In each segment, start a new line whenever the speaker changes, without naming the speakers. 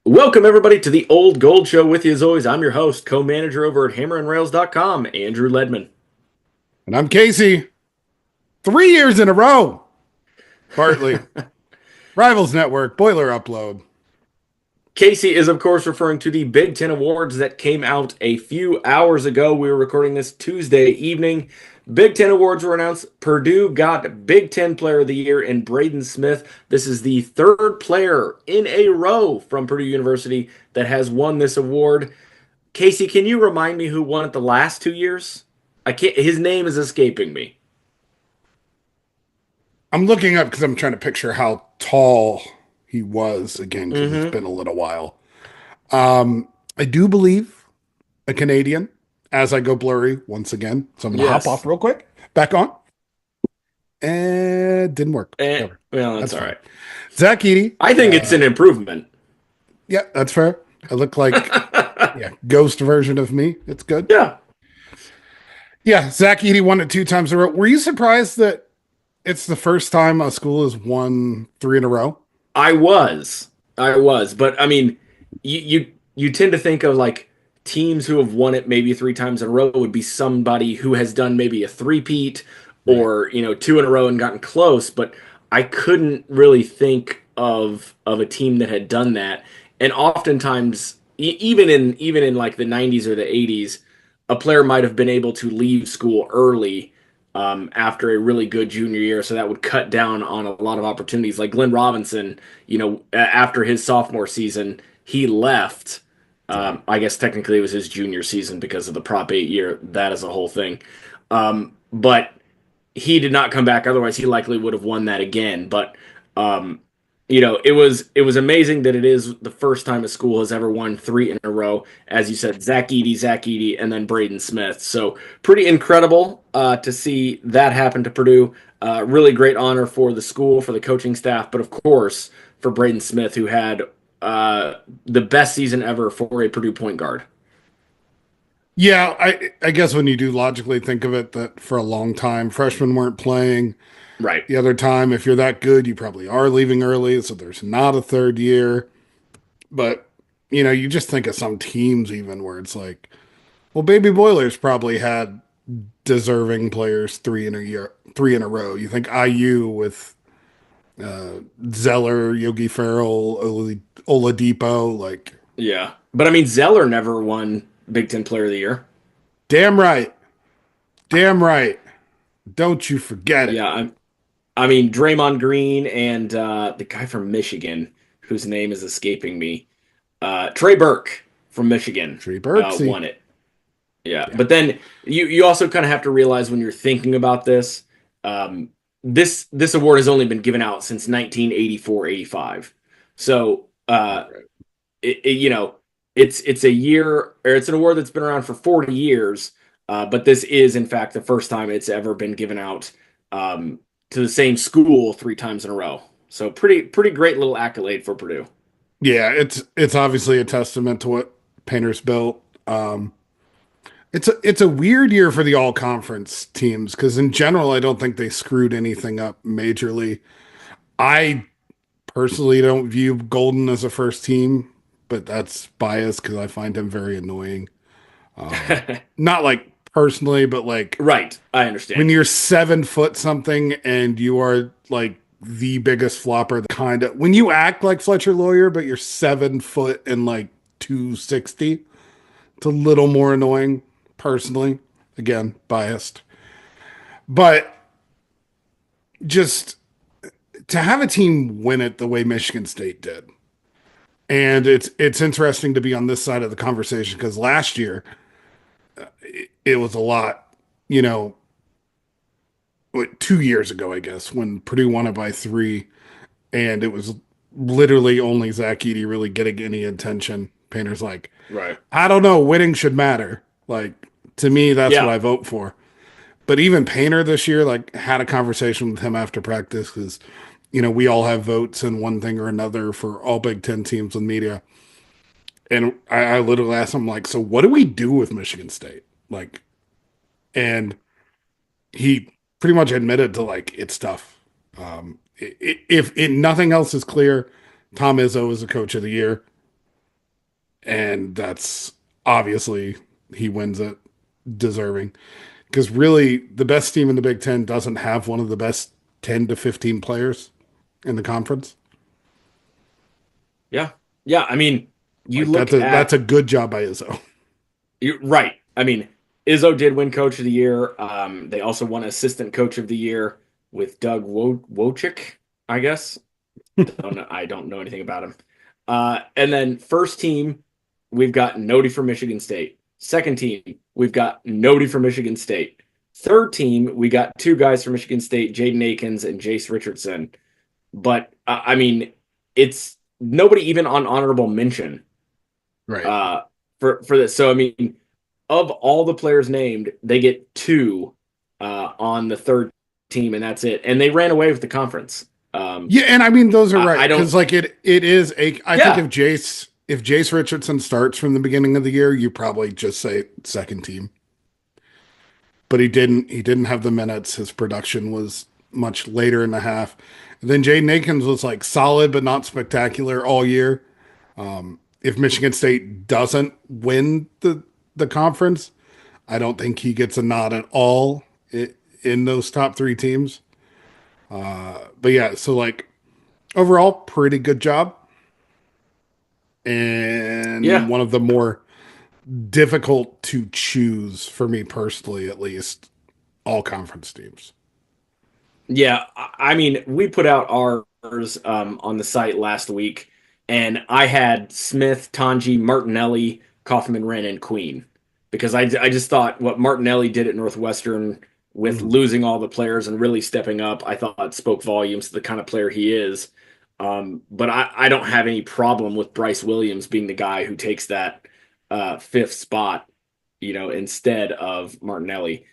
Welcome, everybody, to the Old Gold Show. With you, as always, I'm your host, co-manager over at hammerandrails.com, Andrew Ledman.
And I'm Casey. 3 years in a row. Bartley. Rivals Network. Boiler Upload.
Casey is, of course, referring to the Big Ten Awards that came out a few hours ago. We were recording this Tuesday evening. Big Ten Awards were announced. Purdue got Big Ten Player of the Year in Braden Smith. This is the third player in a row from Purdue University that has won this award. Casey, can you remind me who won it the last 2 years? I can't. His name is escaping me.
I'm looking up because I'm trying to picture how tall he was again because it's
Mm-hmm.
been a little while. I do believe a Canadian as I go blurry once again. So I'm going to hop
Yes.
off real quick. Back on. And didn't work. Whatever.
Well, that's
That's
all
fine.
right.
Zach Edey.
I think it's an improvement.
Yeah, that's fair. I look like ghost version of me. It's good.
Yeah,
Yeah, Zach Edey won it 2 times in a row. Were you surprised that it's the first time a school has won three in a row?
I was. But I mean, you tend to think of like teams who have won it maybe 3 times in a row would be somebody who has done maybe a three-peat
Right.
or, two in a row and gotten close, but I couldn't really think of a team that had done that. And oftentimes, even in like the 90s or the 80s, a player might have been able to leave school early after a really good junior year, so that would cut down on a lot of opportunities. Like Glenn Robinson, after his sophomore season, he left.
Right.
I guess technically it was his junior season because of the Prop 8 year. That is a whole thing. But he did not come back. Otherwise, he likely would have won that again. But um, it was amazing that it is the first time a school has ever won three in a row. As you said, Zach Edey, and then Braden Smith. So pretty incredible to see that happen to Purdue. Really great honor for the school, for the coaching staff, but of course for Braden Smith, who had the best season ever for a Purdue point guard.
Yeah, I guess when you do logically think of it, that for a long time, freshmen weren't playing.
Right.
The other time, if you're that good, you probably are leaving early, so there's not a third year. But, you just think of some teams even where it's like, well, Baby Boilers probably had deserving players three in a row. You think IU with Zeller, Yogi Ferrell, Oladipo, like,
Yeah. But I mean, Zeller never won Big Ten Player of the Year.
damn right. Damn right. Don't you forget it.
Yeah, I mean, Draymond Green and the guy from Michigan, whose name is escaping me, Trey Burke from Michigan,
Trey Birksey.
won it. Yeah,
Yeah.
but then you also kind of have to realize when you're thinking about this, this award has only been given out since 1984-85. So it, you know it's a year, or it's an award that's been around for 40 years, but this is in fact the first time it's ever been given out to the same school 3 times in a row. So pretty great little accolade for Purdue.
Yeah, it's obviously a testament to what Painter's built. It's a weird year for the all conference teams because in general I don't think they screwed anything up majorly. I personally don't view Golden as a first team, but that's biased because I find him very annoying. Not like personally, but like
Right, I
when
understand.
you're 7 foot something and you are like the biggest flopper, kind of when you act like Fletcher Lawyer, but you're 7 foot and like 260, it's a little more annoying personally. Again, biased. But just to have a team win it the way Michigan State did. And it's interesting to be on this side of the conversation because last year it was a lot, you know, 2 years ago, I guess, when Purdue won it by three, and it was literally only Zach Edey really getting any attention. Painter's like,
Right.
I don't know, winning should matter. Like to me, that's what
Yeah.
I vote for. But even Painter this year, like, had a conversation with him after practice because, we all have votes in one thing or another for all Big Ten teams and media. And I literally asked him, like, so what do we do with Michigan State? Like, and he pretty much admitted to, like, it's tough. If nothing else is clear, Tom Izzo is the coach of the year. And that's obviously he wins it, deserving. Because really, the best team in the Big Ten doesn't have one of the best 10 to 15 players in the conference.
Yeah. Yeah. I mean, you
Like
look
that's
at,
a good job by Izzo.
you're right. I mean, Izzo did win Coach of the Year. They also won Assistant Coach of the Year with Doug Wojcik, I guess. Don't know, I don't know anything about him. And then first team, we've got Nody from Michigan State. Second team, we've got Nody from Michigan State. Third team, we got two guys from Michigan State, Jaden Akins and Jace Richardson. But I mean, it's nobody even on honorable mention
Right.
uh, for this. So I mean, of all the players named, they get two on the third team, and that's it. And they ran away with the conference.
Yeah, and I mean those are right
I
because
don't.
like it is a. I think
Yeah,
if Jace Richardson starts from the beginning of the year, you probably just say second team. But he didn't. He didn't have the minutes. His production was much later in the half. And then Jaden Akins was like solid but not spectacular all year. If Michigan State doesn't win the conference, I don't think he gets a nod at all in those top three teams. But yeah, so like overall, pretty good job. And
yeah,
one of the more difficult to choose for me personally, at least, all conference teams.
yeah. I mean, we put out ours on the site last week, and I had Smith, Tanji, Martinelli, Kaufman, Wren, and Queen because I just thought what Martinelli did at Northwestern with
Mhm.
losing all the players and really stepping up, I thought spoke volumes to the kind of player he is. But I don't have any problem with Bryce Williams being the guy who takes that fifth spot, instead of Martinelli.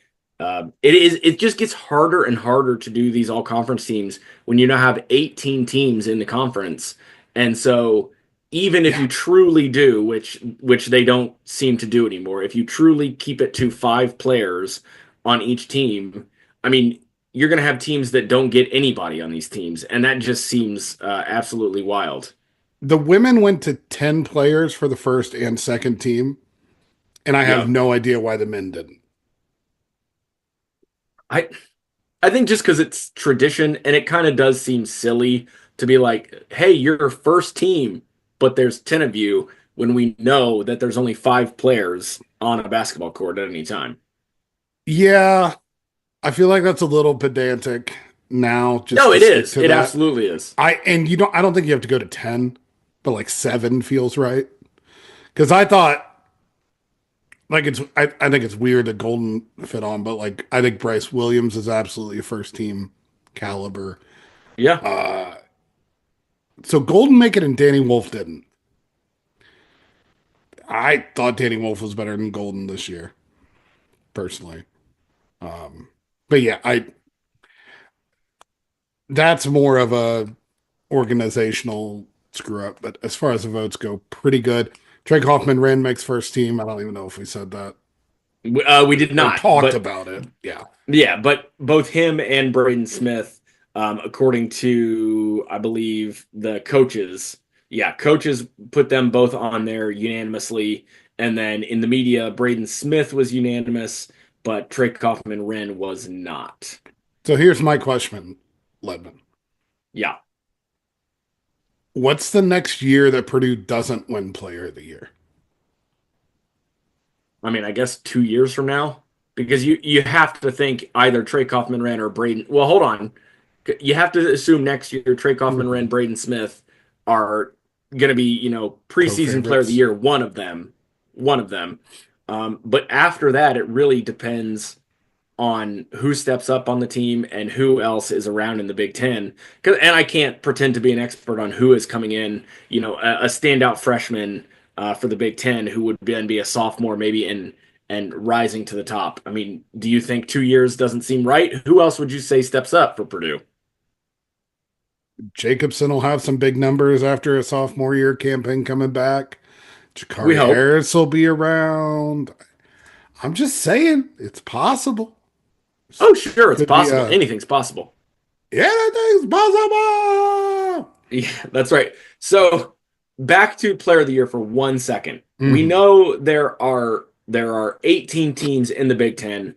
It just gets harder and harder to do these all conference teams when you now have 18 teams in the conference. And so even if
Yeah.
you truly do, which they don't seem to do anymore, if you truly keep it to five players on each team, I mean, you're going to have teams that don't get anybody on these teams, and that just seems absolutely wild.
The women went to 10 players for the first and second team, and I have
Yeah.
no idea why the men didn't.
I I think just because it's tradition and it kind of does seem silly to be like, hey, you're first team, but there's 10 of you when we know that there's only five players on a basketball court at any time.
Yeah, I feel like that's a little pedantic now just
No,
to
it
stick
is.
to
It
that.
absolutely is.
I don't think you have to go to 10, but like 7 feels right. Because I thought like I think it's weird that Golden fit on, but like I think Bryce Williams is absolutely a first team caliber.
Yeah.
Uh so Golden make it and Danny Wolf didn't. I thought Danny Wolf was better than Golden this year, personally. But yeah, I that's more of a organizational screw up. But as far as the votes go, pretty good. Trey Kaufman Wren makes first team. I don't even know if we said that
We did
or
not,
talked
but
about it. Yeah.
yeah, but both him and Braden Smith, according to, I believe, the coaches, yeah, coaches put them both on there unanimously. And then in the media, Braden Smith was unanimous, but Trey Kaufman Wren was not.
So here's my question, Ledman.
Yeah.
What's the next year that Purdue doesn't win Player of the Year?
I mean, I guess 2 years from now, because you have to think either Trey Kaufman Wren or Braden. Well, hold on. You have to assume next year Trey Kaufman Wren,
Mhm.
Braden Smith are going to be, preseason player of the
Co-favorites.
year, one of them. But after that, it really depends on who steps up on the team and who else is around in the Big Ten. And I can't pretend to be an expert on who is coming in, a standout freshman for the Big Ten who would then be a sophomore maybe and rising to the top. I mean, do you think 2 years doesn't seem right? Who else would you say steps up for Purdue?
Jacobson will have some big numbers after a sophomore year campaign coming back.
We
Jakari
hope.
Harris will be around. I'm just saying, it's possible.
Oh, sure, it's
Could be
possible.
a
Anything's possible.
anything's possible.
Yeah, that's right. So back to player of the year for 1 second. We
Hmm.
know there are 18 teams in the Big Ten.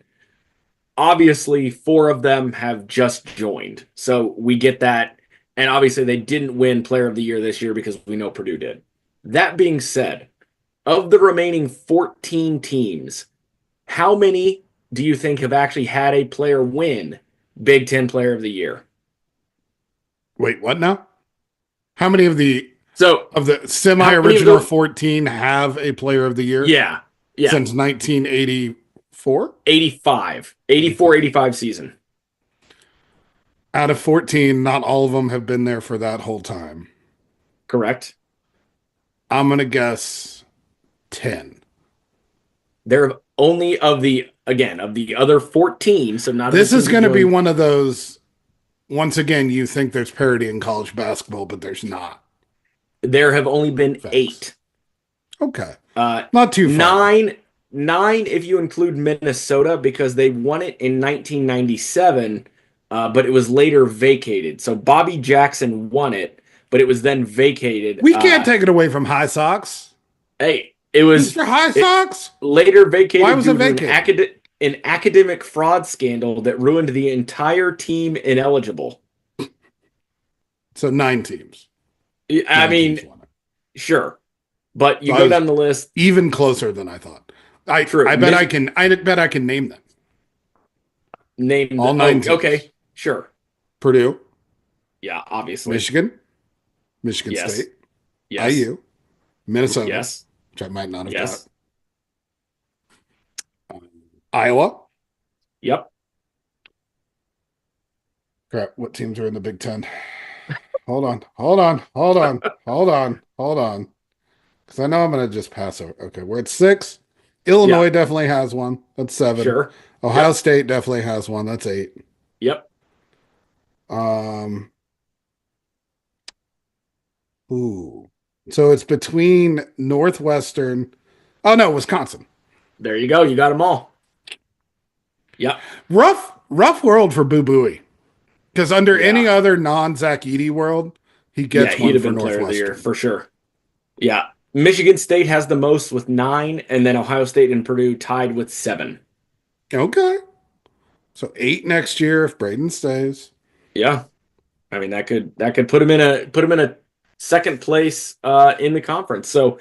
Obviously, four of them have just joined, so we get that. And obviously, they didn't win Player of the Year this year because we know Purdue did. That being said, of the remaining 14 teams, how many do you think have actually had a player win Big Ten Player of the Year?
Wait, what now? How many
So,
of the
how many of
semi-original
those?
14 have a player of the year
Yeah, yeah,
since 1984?
85, 84,
85.
85 season.
Out of 14, not all of them have been there for that whole time.
Correct.
I'm going to guess 10.
They're only of the other 14, so not of the
This is
teams that
going to be
joined.
one of those, once again, you think there's parity in college basketball, but there's not.
There have only been
Facts.
eight.
Okay.
Uh,
Not too far off.
nine if you include Minnesota because they won it in 1997, but it was later vacated. So Bobby Jackson won it, but it was then vacated.
We can't take it away from High Sox.
Hey, it was
Mr. High
it
Sox?
later
Why
vacated
was it
due to
vacated?
an academic fraud scandal that ruined the entire team ineligible.
So 9 teams.
I
9 teams
mean,
won it.
sure, but
So
you
I
go
was
down the list.
even closer than I thought.
True.
I bet I can name them.
Name
All
the.
nine
Oh,
teams.
okay, sure.
Purdue,
Yeah, obviously.
Michigan, Michigan
Yes.
State,
Yes.
IU, Minnesota,
Yes.
which I might not have got,
Yes.
um, Iowa.
Yep.
Crap, what teams are in the Big Ten? Hold on, hold on, hold on, hold on, hold on. Because I know I'm going to just pass over. Okay, we're at 6.
Yeah.
Illinois definitely has one. That's 7.
Sure.
Ohio
Yep.
State definitely has one. That's 8.
Yep.
Um, ooh. So it's between Northwestern. Oh no, Wisconsin.
There you go. You got them all. Yep.
Rough world for Boo Booey. Because under any
Yeah.
other non Zach Edey world, he
Yeah.
gets
He'd
one
have
for
been player of the year
Northwestern.
for sure. Yeah. Michigan State has the most with 9, and then Ohio State and Purdue tied with 7.
Okay. So 8 next year if Braden stays.
Yeah. I mean that could put him in a second place in the conference. So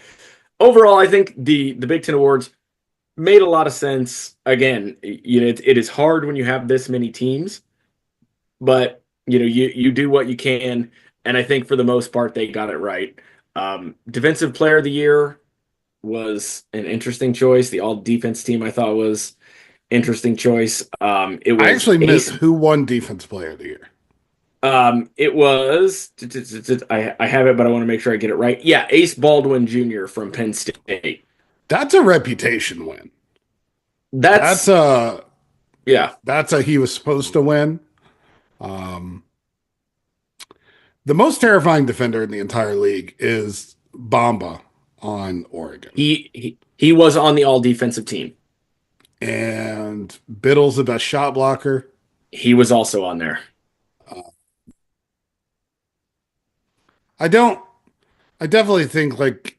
overall, I think the Big Ten awards made a lot of sense. Again, it is hard when you have this many teams, but you do what you can, and I think for the most part they got it right. Defensive Player of the Year was an interesting choice. The All Defense team I thought was interesting choice. It
I
was
actually missed
Ace.
who won Defense Player of the Year.
It was. I have it, but I want to make sure I get it right. Yeah, Ace Baldwin Jr. from Penn State.
That's a reputation win. That's
That's
a
yeah.
that's a he was supposed to win. Um, the most terrifying defender in the entire league is Bamba on Oregon.
He was on the All Defensive team.
And Biddle's the best shot blocker.
He was also on there.
Uh, I don't. I definitely think like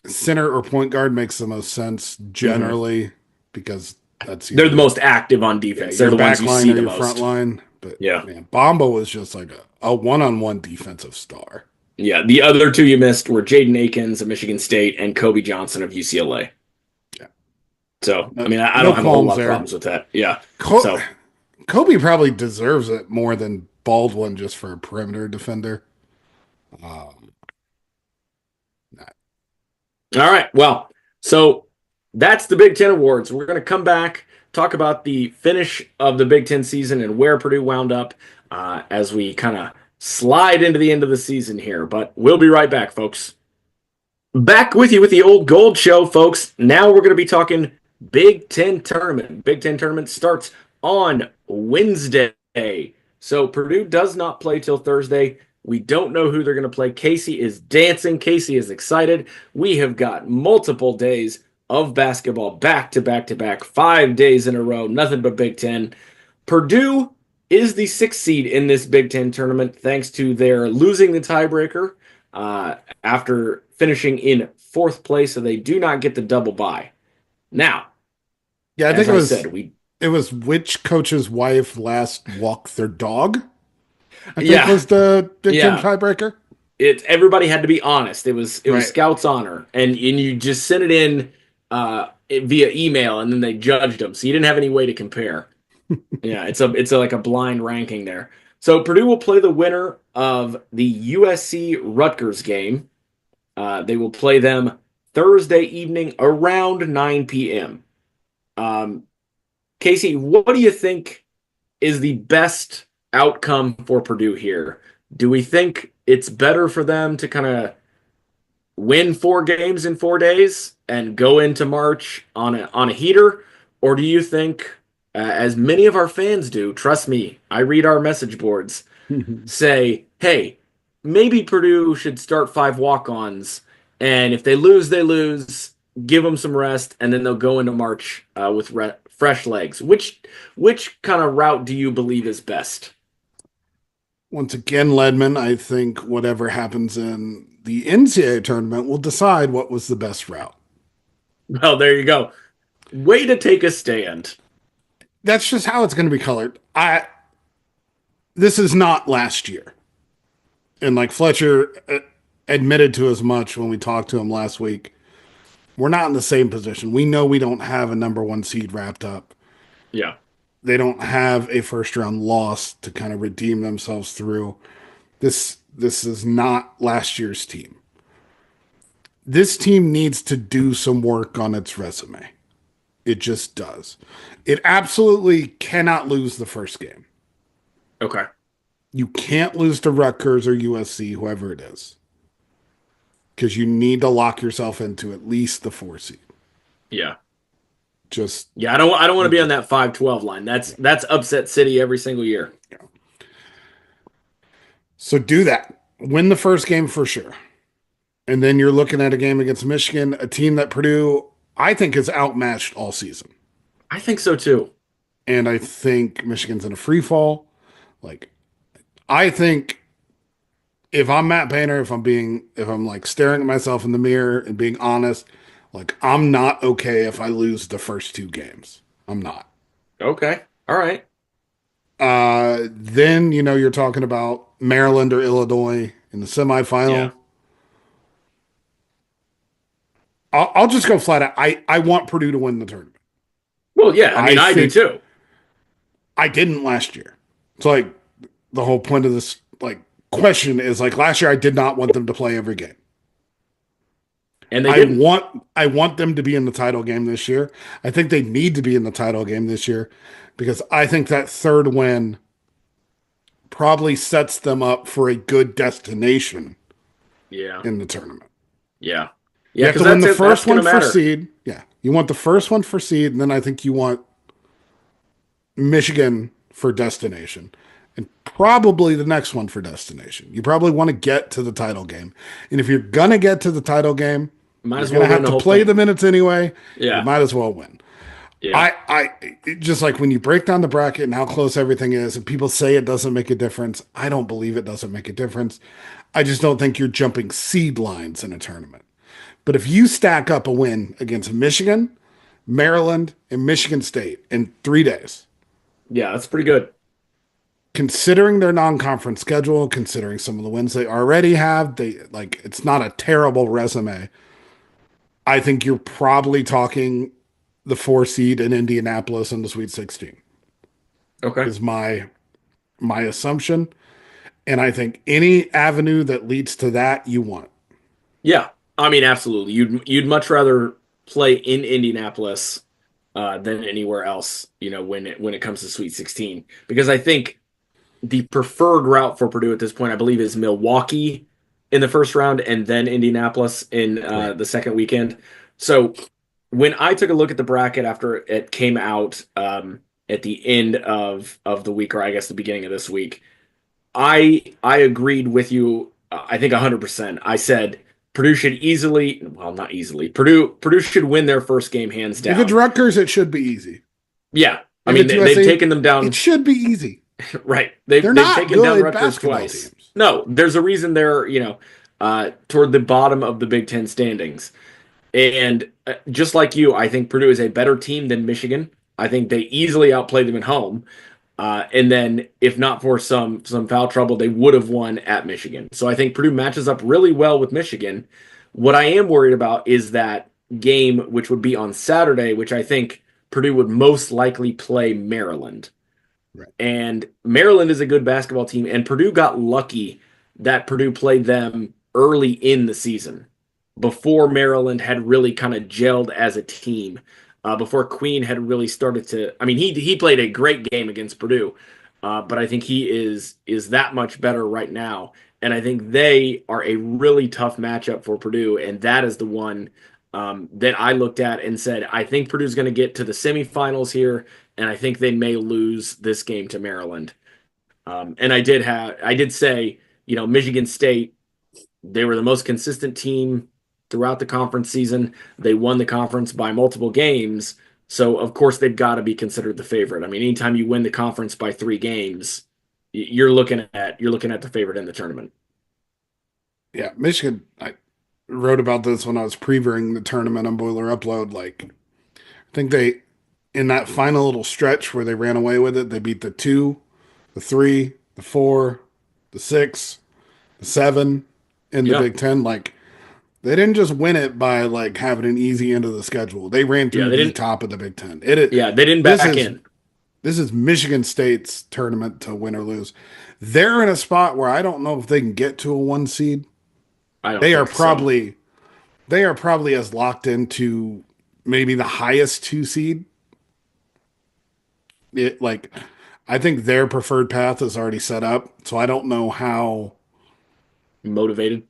center or point guard makes the most sense
Hmm.
generally because that's
They're the
your
most active on
yeah
defense. They're
your
the ones
back
you
line
see
or
the
your front
most.
line. But
Yeah.
man, Bamba was just like a one-on-one defensive star.
Yeah. The other two you missed were Jaden Akins of Michigan State and Kobe Johnson of UCLA.
Yeah,
So, I
no,
mean, I
no
don't have a whole
qualms
lot of
there.
problems with that. Yeah.
Co-
So,
Kobe probably deserves it more than Baldwin just for a perimeter defender. Um,
all right. Well, so that's the Big Ten awards. We're going to come back, talk about the finish of the Big Ten season and where Purdue wound up as we kind of slide into the end of the season here. But we'll be right back, folks. Back with you with the old gold show, folks. Now we're going to be talking Big Ten tournament. Big Ten tournament starts on Wednesday. So Purdue does not play till Thursday. We don't know who they're going to play. Casey is dancing. Casey is excited. We have got multiple days of basketball back to back to back, 5 days in a row, nothing but Big Ten. Purdue is the 6th seed in this Big Ten tournament thanks to their losing the tiebreaker after finishing in fourth place, so they do not get the double bye. Now,
Yeah, I think
as I said, we
it was which coach's wife last walked their dog, I think
yeah
was the Big Ten
yeah
tiebreaker.
it everybody had to be honest. It was
Right.
Scout's honor, and you just sent it in via email, and then they judged them, so you didn't have any way to compare. Yeah, it's like a blind ranking there. So Purdue will play the winner of the USC Rutgers game. They will play them Thursday evening around 9 p.m. Um, Casey, what do you think is the best outcome for Purdue here? Do we think it's better for them to kind of win 4 games in 4 days and go into March on a heater, or do you think, as many of our fans do, trust me, I read our message boards, say, hey, maybe Purdue should start 5 walk-ons, and if they lose, they lose. Give them some rest, and then they'll go into March with fresh legs. Which kind of route do you believe is best?
Once again, Ledman, I think whatever happens in the NCAA tournament will decide what was the best route.
Well, there you go. Way to take a stand.
That's just how it's going to be colored. This is not last year. And like Fletcher admitted to as much when we talked to him last week. We're not in the same position. We know we don't have a number one seed wrapped up.
Yeah.
They don't have a first round loss to kind of redeem themselves through. This is not last year's team. This team needs to do some work on its resume. It just does. It absolutely cannot lose the first game.
Okay.
You can't lose to Rutgers or USC, whoever it is, because you need to lock yourself into at least the 4 seed.
Yeah.
Just
Yeah, I don't want to be on that 5-12 line. That's upset city every single year.
so do that. Win the first game for sure. And then you're looking at a game against Michigan, a team that Purdue, I think, is outmatched all season.
I think so too.
And I think Michigan's in a free fall. Like, I think if I'm Matt Painter, if I'm like staring at myself in the mirror and being honest, like, I'm not okay if I lose the first 2 games. I'm not.
Okay. All right.
Then, you're talking about Maryland or Illinois in the
Yeah.
semifinal. I'll just go flat out. I want Purdue to win the tournament.
Well, yeah, I
I
mean, I do
think
too.
I didn't last year. It's like the whole point of this like question is like last year I did not want them to play every game.
And they
I
didn't.
want I want them to be in the title game this year. I think they need to be in the title game this year because I think that third win probably sets them up for a good destination
Yeah.
in the tournament.
Yeah.
You
Yeah,
have
because
to win the
that's
first
going
one
to
for
matter.
seed. Yeah. You want the first one for seed, and then I think you want Michigan for destination. And probably the next one for destination. You probably want to get to the title game. And if you're going to get to the title game,
Might
you're
as
going
well
to
win
have
the
to
whole
play
thing.
the minutes anyway. You
Yeah.
might as well win.
Yeah.
Just like when you break down the bracket and how close everything is, and people say it doesn't make a difference, I don't believe it doesn't make a difference. I just don't think you're jumping seed lines in a tournament. But if you stack up a win against Michigan, Maryland, and Michigan State in 3 days,
Yeah, that's pretty good.
considering their non-conference schedule, considering some of the wins they already have, it's not a terrible resume. I think you're probably talking the 4 seed in Indianapolis in the Sweet 16
Okay.
is my assumption. And I think any avenue that leads to that you want.
Yeah. I mean, absolutely. You'd much rather play in Indianapolis than anywhere else, when it comes to Sweet 16. Because I think the preferred route for Purdue at this point, I believe, is Milwaukee in the first round and then Indianapolis in
Correct.
the second weekend. So when I took a look at the bracket after it came out at the end of the week, or I guess the beginning of this week, I agreed with you. I think 100%. I said Purdue should easily, well, not easily. Purdue should win their first game hands
If it's
down.
Rutgers, it should be easy.
Yeah, I
If
mean
it's
they've
USC,
taken them
it
down.
should be easy.
Right. They've
They're
they've
not
taken down
good
Rutgers
basketball
twice.
teams.
No, there's a reason they're toward the bottom of the Big Ten standings. And just like you, I think Purdue is a better team than Michigan. I think they easily outplayed them at home. And then, if not for some foul trouble, they would have won at Michigan. So I think Purdue matches up really well with Michigan. What I am worried about is that game, which would be on Saturday, which I think Purdue would most likely play Maryland.
Right.
And Maryland is a good basketball team, and Purdue got lucky that Purdue played them early in the season before Maryland had really kind of gelled as a team, before Queen had really started to. I mean, he played a great game against Purdue, but I think he is that much better right now, and I think they are a really tough matchup for Purdue, and that is the one that I looked at and said I think Purdue's going to get to the semifinals here, and I think they may lose this game to Maryland. And I did say, Michigan State, they were the most consistent team throughout the conference season. They won the conference by multiple games. So of course they've got to be considered the favorite. I mean, anytime you win the conference by 3 games, you're looking at the favorite in the tournament.
Yeah, Michigan. I wrote about this when I was previewing the tournament on Boiler Upload. Like, I think they, in that final little stretch where they ran away with it, they beat the 2, the 3, the 4, the 6, the 7 in the
Yeah.
Big Ten. Like, they didn't just win it by like having an easy end of the schedule. They ran
Yeah,
through
they
the
didn't
top of the Big Ten. It
yeah, they didn't
this
back
is
in.
this is Michigan State's tournament to win or lose. They're in a spot where I don't know if they can get to a 1 seed.
I don't
They are
think so.
probably they are probably as locked into maybe the highest 2 seed. It like I think their preferred path is already set up, so I don't know how.
Motivated.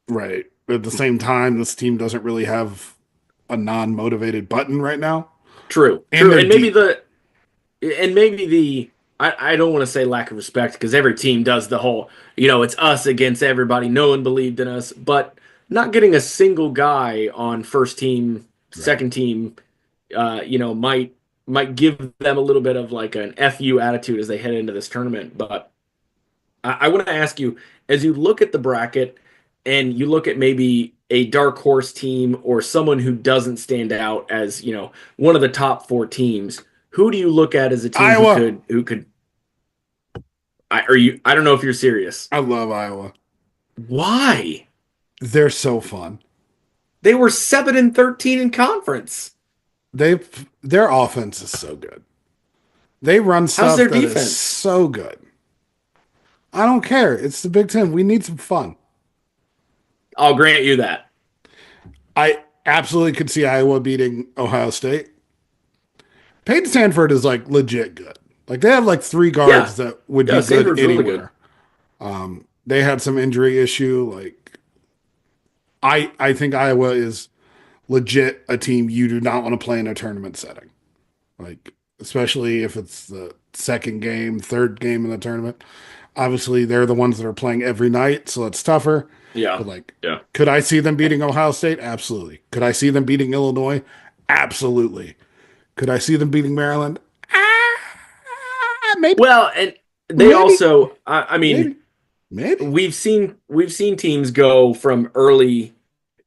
Right. At the same time, this team doesn't really have a non-motivated button right now,
True.
and
True.
they're
And maybe
deep.
the I don't want to say lack of respect because every team does the whole, it's us against everybody. No one believed in us, but not getting a single guy on first team,
Right.
second team, might give them a little bit of like an FU attitude as they head into this tournament. But I want to ask you, as you look at the bracket and you look at maybe a dark horse team or someone who doesn't stand out as, one of the top 4 teams, who do you look at as a team who
Iowa.
could I don't know if you're serious.
I love Iowa.
Why?
They're so fun.
They were 7-13 in conference.
Their offense is so good. They run
How's
stuff
their
that is
defense?
so good. I don't care. It's the Big Ten. We need some fun.
I'll grant you that.
I absolutely could see Iowa beating Ohio State. Peyton Stanford is like legit good. Like they have like 3 guards
Yeah.
that would
Yeah,
be good
Stanford's really good.
anywhere. They had some injury issue. Like I think Iowa is legit a team you do not want to play in a tournament setting. Like especially if it's the second game, third game in the tournament. Obviously, they're the ones that are playing every night, so it's tougher.
Yeah.
But like,
Yeah.
could I see them beating Ohio State? Absolutely. Could I see them beating Illinois? Absolutely. Could I see them beating Maryland? Maybe,
Well, and they
maybe,
also I mean,
maybe, maybe.
we've seen teams go from early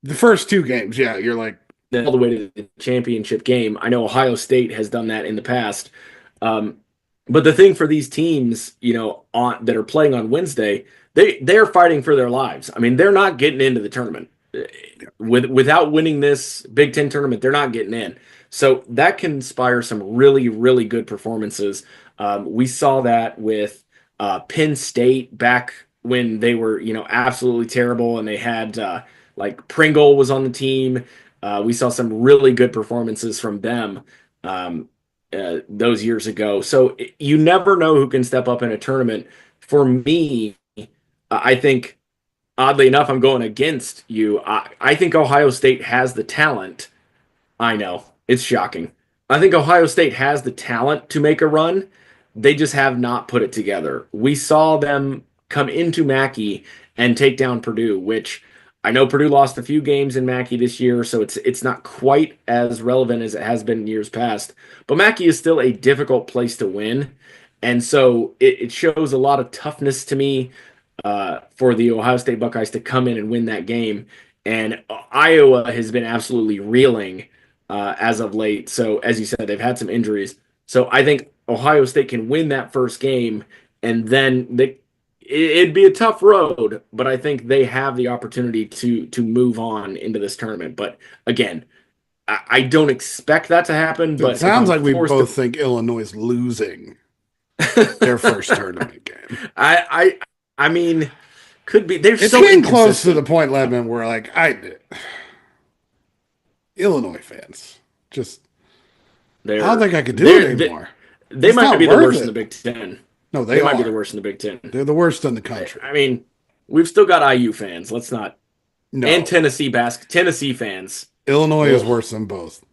The first 2 games, yeah, you're like,
all the way to the championship game. I know Ohio State has done that in the past. Um, but the thing for these teams, on that are playing on Wednesday, they're fighting for their lives. I mean, they're not getting into the tournament. Without winning this Big Ten tournament, they're not getting in. So that can inspire some really, really good performances. We saw that with Penn State back when they were, absolutely terrible, and they had like Pringle was on the team. We saw some really good performances from them those years ago. So you never know who can step up in a tournament. For me, I think, oddly enough, I'm going against you. I think Ohio State has the talent. I know. It's shocking. I think Ohio State has the talent to make a run. They just have not put it together. We saw them come into Mackey and take down Purdue, which I know Purdue lost a few games in Mackey this year, so it's not quite as relevant as it has been in years past. But Mackey is still a difficult place to win. And so it shows a lot of toughness to me. for the Ohio State Buckeyes to come in and win that game. And Iowa has been absolutely reeling as of late. So, as you said, they've had some injuries. So, I think Ohio State can win that first game, and then it'd be a tough road, but I think they have the opportunity to move on into this tournament. But again, I don't expect that to happen.
So it
But if
sounds
I'm
like we
forced
both
to,
think Illinois is losing their first tournament game.
I mean, could be. They're
It's
so
getting close to the
inconsistent.
point, Ledman, where like Illinois fans just I don't
They're
think I could do it
they're they,
anymore.
they
It's
might
not
be the
worth
worst in the
it.
Big Ten.
No, they
They might be the
are.
worst in the Big Ten.
They're the worst in the country.
I mean, we've still got IU fans. Let's not, and
No,
Tennessee fans.
Illinois is
Ugh.
worse than both.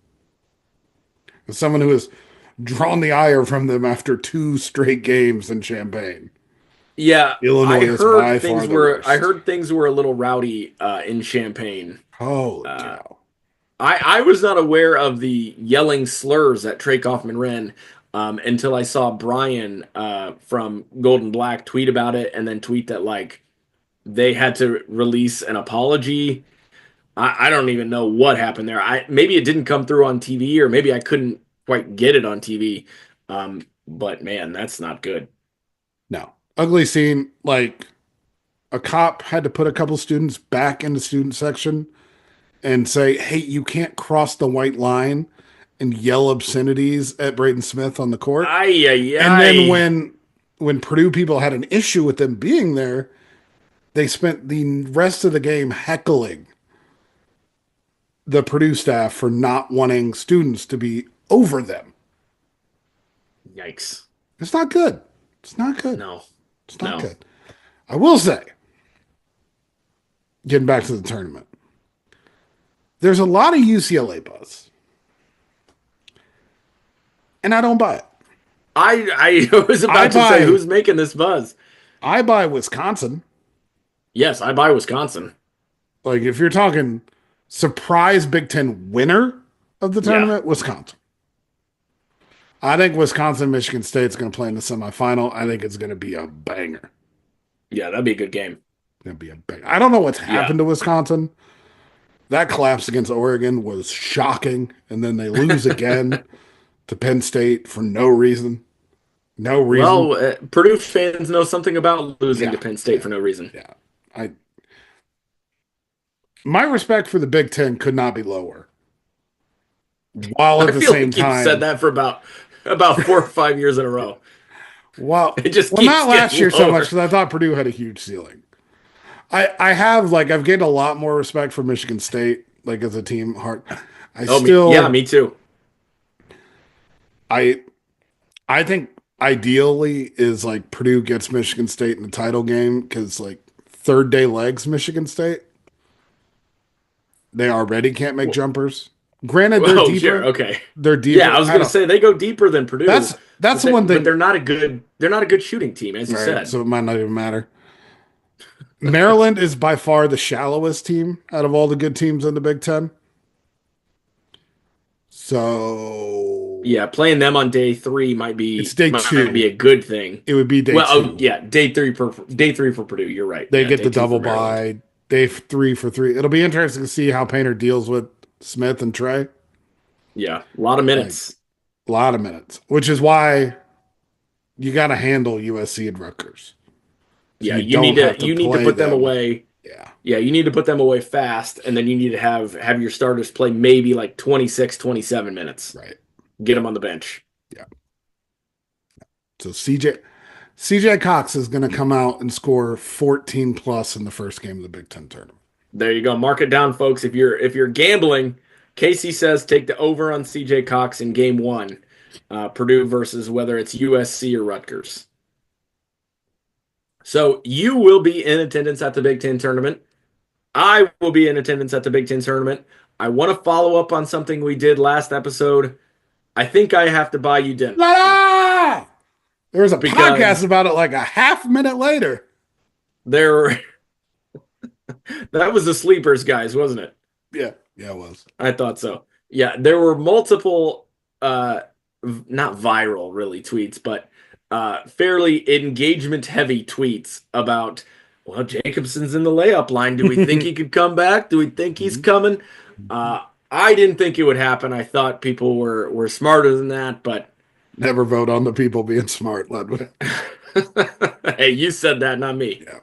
As someone who has drawn the ire from them after two straight games in Champaign,
Yeah,
Illinois is by far the
I
worst.
heard things were a little rowdy in Champaign.
Holy
Uh,
cow.
I was not aware of the yelling slurs at Trey Kaufman Wren until I saw Brian from Golden Black tweet about it, and then tweet that like they had to release an apology. I don't even know what happened there. I maybe it didn't come through on TV, or maybe I couldn't quite get it on TV. But man, that's not good.
No. Ugly scene. Like a cop had to put a couple students back in the student section and say, hey, you can't cross the white line and yell obscenities at Braden Smith on the court.
Ay ay
And then
ay.
when Purdue people had an issue with them being there, they spent the rest of the game heckling the Purdue staff for not wanting students to be over them.
Yikes.
It's not good. It's not good.
No.
It's not
No.
good. I will say, getting back to the tournament, there's a lot of UCLA buzz, and I don't buy it.
I was
I
about to say
buy
who's making this buzz.
I buy Wisconsin.
Yes, I buy Wisconsin.
Like if you're talking surprise Big Ten winner of the
Yeah.
tournament, Wisconsin. I think Wisconsin Michigan State's going to play in the semifinal. I think it's going to be a banger.
Yeah, that'd be a good game.
Going to be a banger. I don't know what's
Yeah.
happened to Wisconsin. That collapse against Oregon was shocking, and then they lose again to Penn State for no reason. No reason.
Well, Purdue fans know something about losing
Yeah,
to Penn State
yeah,
for no reason.
yeah. I My respect for the Big Ten could not be lower. While
I
at the
feel
same
like you've said
time,
that for about 4 or 5 years in a row.
while
It just
well,
keeps
not last
getting
year so much
lower.
because I thought Purdue had a huge ceiling. I have like I've gained a lot more respect for Michigan State, like as a team. Heart, I
Oh, yeah,
still
me too.
I I think ideally is like Purdue gets Michigan State in the title game because like third day legs Michigan State they already can't make jumpers. Granted, they're
Oh, sure,
deeper.
okay.
They're
Yeah, I
deeper.
was
I
gonna
don't.
say they go deeper than Purdue,
That's the one
but
thing.
they're not a good shooting team, as you
Right.
said.
So it might not even matter. Maryland is by far the shallowest team out of all the good teams in the Big Ten. So
Yeah, playing them on day three
it's day
might be
two.
a good thing.
It would be day
Well, oh
two.
yeah, day three for Purdue. You're right.
They
Yeah,
get
day
the
two for
double
Maryland.
bye. Day three for three. It'll be interesting to see how Painter deals with Smith and Trey.
Yeah, a lot of
Like
minutes.
a lot of minutes, which is why you got to handle USC and Rutgers. So
Yeah,
you don't have to
you need to
play
put them
them.
away.
Yeah.
Yeah, you need to put them away fast, and then you need to have your starters play maybe like 26, 27 minutes.
Right.
Get them on the bench.
Yeah. So CJ Cox is going to come out and score 14 plus in the first game of the Big Ten tournament.
There you go. Mark it down, folks. If you're gambling, Casey says take the over on CJ Cox in game one, Purdue versus whether it's USC or Rutgers. So you will be in attendance at the Big Ten tournament. I will be in attendance at the Big Ten tournament. I want to follow up on something we did last episode. I think I have to buy you dinner
La la! There was a podcast
because
about it like a half minute later.
there that was the sleepers, guys, wasn't it?
Yeah. Yeah, it was.
I thought so. Yeah, there were multiple not viral really tweets, but fairly engagement heavy tweets about Well, Jacobson's in the layup line. Do we think he could come back? Do we think he's
Mhm.
coming? I didn't think it would happen. I thought people were smarter than that, but
Never vote on the people being smart, Ledman.
hey, you said that, not me.
Yeah.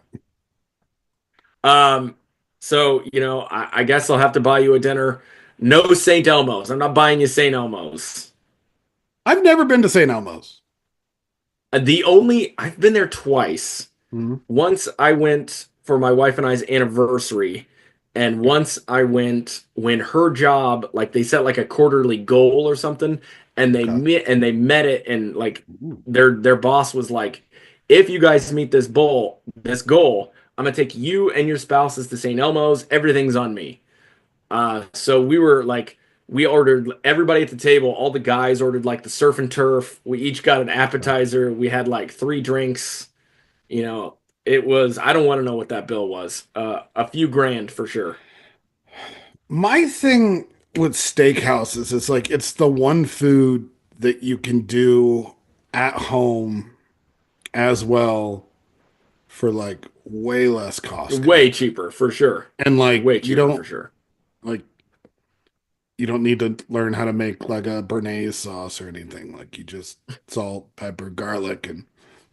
Um, so I guess I'll have to buy you a dinner. No St. Elmo's. I'm not buying you St. Elmo's.
I've never been to St. Elmo's.
I've been there twice.
Mhm.
Once I went for my wife and I's anniversary, and once I went when her job, like they set like a quarterly goal or something, and
Okay.
they met it, and like
Ooh.
their boss was like, if you guys meet this goal, I'm gonna take you and your spouses to St. Elmo's. Everything's on me. So we were like, we ordered everybody at the table. All the guys ordered like the surf and turf. We each got an appetizer. We had like three drinks. You know, it was, I don't want to know what that bill was. A few grand for sure.
My thing with steakhouses is like it's the one food that you can do at home as well for like way less Costco.
Way cheaper for sure.
And like
Way cheaper for sure.
like you don't need to learn how to make like a béarnaise sauce or anything. Like you just salt, pepper, garlic, and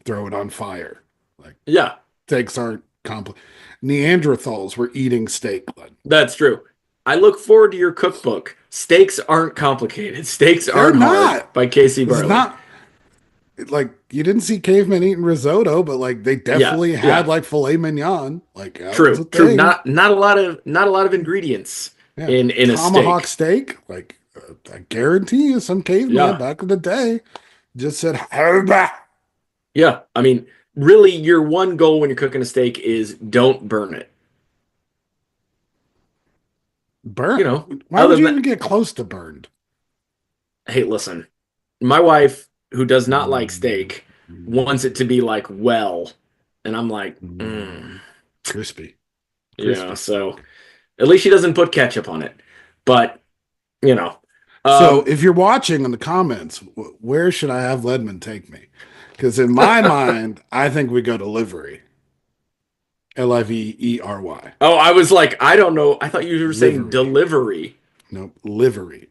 throw it on fire. Like
Yeah,
steaks aren't complex. Neanderthals were eating steak. Like,
that's true. I look forward to your cookbook. Steaks aren't complicated. Steaks
they're
aren't hard
not.
by Casey
This is
Bartley.
not like you didn't see cavemen eating risotto, but like they
Yeah,
definitely had
yeah.
like filet mignon. Like that was a
True.
thing.
Not a lot of ingredients
Yeah,
in a
tomahawk
steak.
steak. Like I guarantee you, some caveman
Yeah.
back in the day just said, "Bah."
Yeah. I mean, really your one goal when you're cooking a steak is don't burn it. You
Burnt.
know,
Why
other
would
than
you even
that,
get close to burned?
hey, listen. My wife, who does not like
Mm,
steak,
mm,
wants it to be like well, and I'm like,
mm. Crispy, crispy.
so at least she doesn't put ketchup on it. But you know,
So
um,
if you're watching in the comments, where should I have Ledman take me? Because in my mind, I think we go to livery. Livery.
oh, I was like, I don't know. I thought you were saying
Livery.
delivery.
Nope. Livery.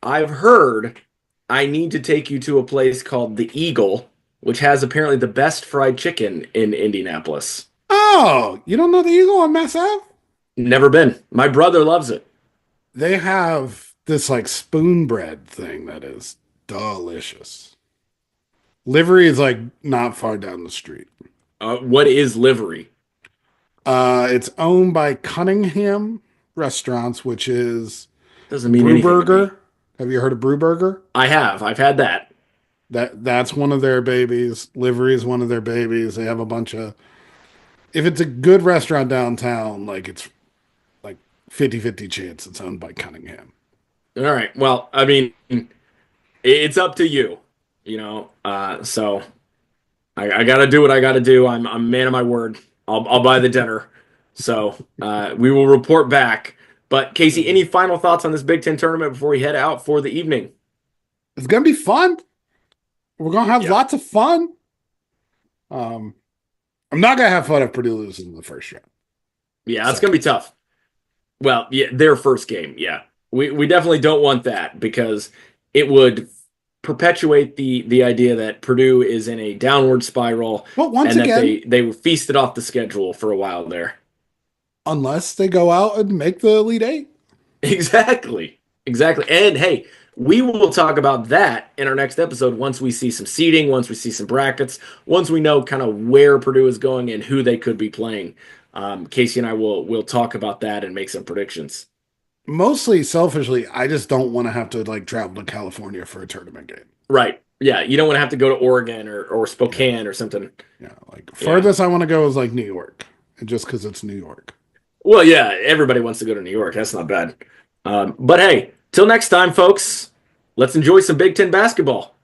I've heard I need to take you to a place called the Eagle, which has apparently the best fried chicken in Indianapolis.
Oh, you don't know the Eagle on Mass Ave?
Never been. My brother loves it.
They have this like spoon bread thing that is delicious. Livery is like not far down the street.
What is livery?
It's owned by Cunningham Restaurants, which is
Doesn't mean anything to me.
Brewburger. Have you heard of Brewburger?
I have. I've had that.
That's one of their babies. Livery is one of their babies. They have a bunch of if it's a good restaurant downtown, like it's like 50-50 chance it's owned by Cunningham.
All right. Well, I mean, it's up to you, so I got to do what I got to do. I'm a man of my word. I'll buy the dinner. So we will report back. But Casey, any final thoughts on this Big Ten tournament before we head out for the evening?
It's gonna be fun. We're gonna have
Yeah.
lots of fun. Um, I'm not gonna have fun if Purdue loses in the first round.
Yeah, it's gonna be
Second.
tough. Well, yeah, their first game. Yeah, we definitely don't want that because it would perpetuate the idea that Purdue is in a downward spiral
But once
and that
again,
they were feasted off the schedule for a while there.
unless they go out and make the Elite Eight.
Exactly. Exactly. And hey, we will talk about that in our next episode once we see some seeding, once we see some brackets, once we know kind of where Purdue is going and who they could be playing. Casey and I will talk about that and make some predictions.
Mostly selfishly, I just don't want to have to like travel to California for a tournament game.
Right. Yeah. You don't want to have to go to Oregon or
Yeah.
Spokane or something.
Yeah. Like
Yeah.
furthest I want to go is like New York. And just because it's New York.
Well, yeah, everybody wants to go to New York. That's not bad. But hey, till next time, folks, let's enjoy some Big Ten basketball.